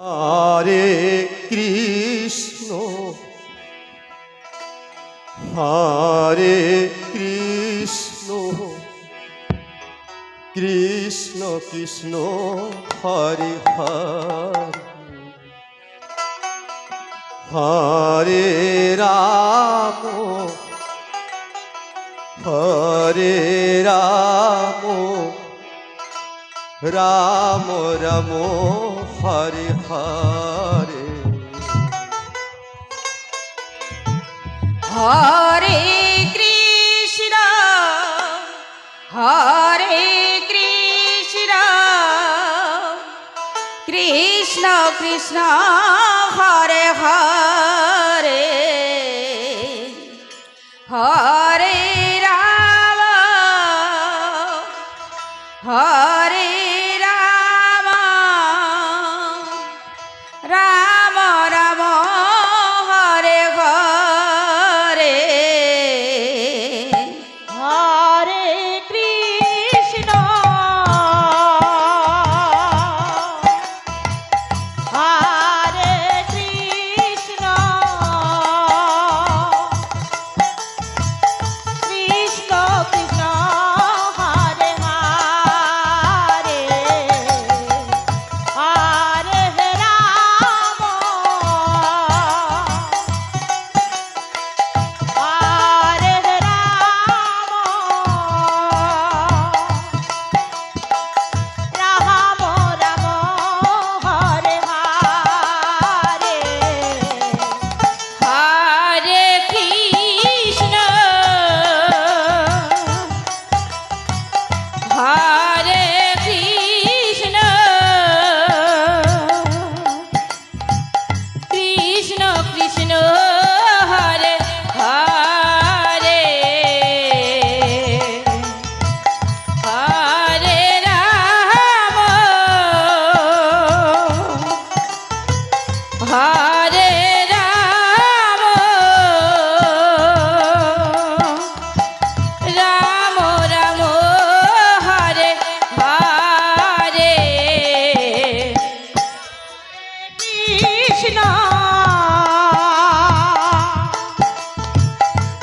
Hare Krishna Hare Krishna Krishna Krishna Hare Hare Hare Ram Hare Ram Ram Ram Hare Hare Hare Krishna Hare Krishna Krishna Krishna Hare Hare Hare Ram Hare Ram Ram Ram Hare Hare Hare Krishna Hare Krishna Krishna Krishna Hare Hare Hare Ram Hare Ram Ram Ram Hare Hare Hare Krishna Hare Krishna Krishna Krishna Hare Hare Hare Ram Hare Ram Ram Ram Hare Hare Krishna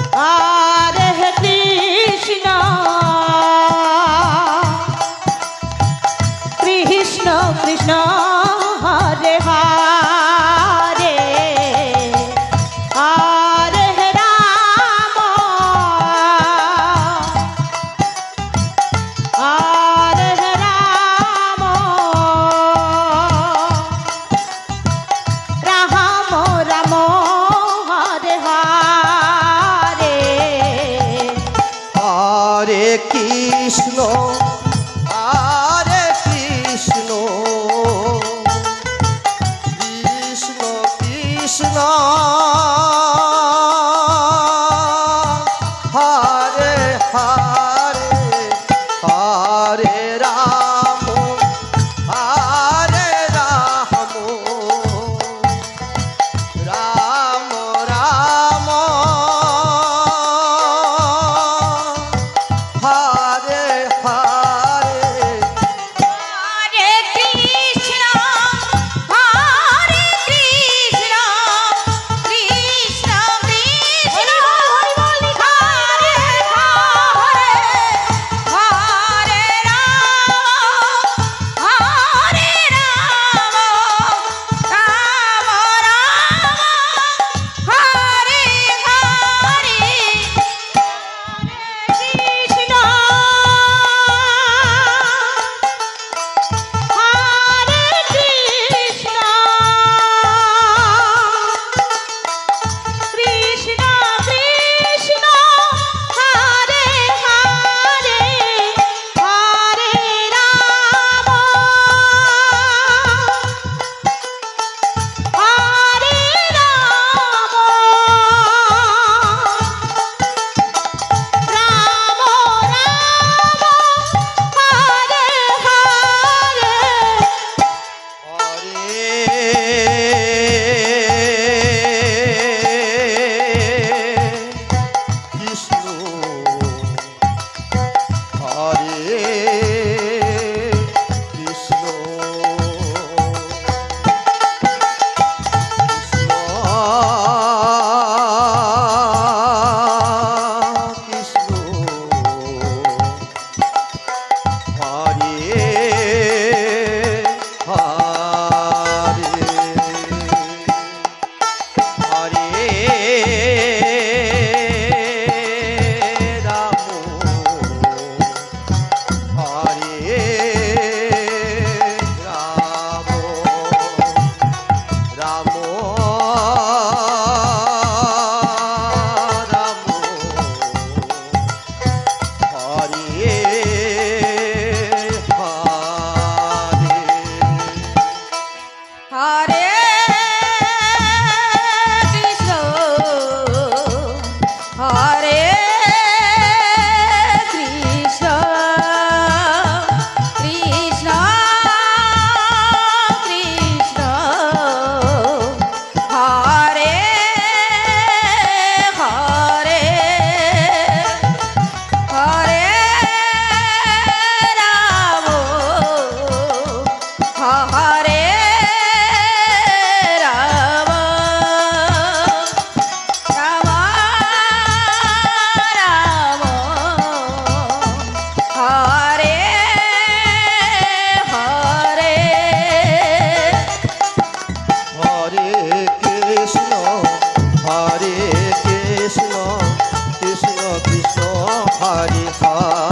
Hare Krishna Krishna Krishna Hare Hare Hare Ram Hare Ram Ram Ram Hare Hare Hare Krishna Hare Krishna Krishna Krishna Hare Hare Hare Ram Hare Ram Ram Ram Hare Hare Hare Krishna Hare Krishna Krishna Krishna Hare Hare Hare Ram Hare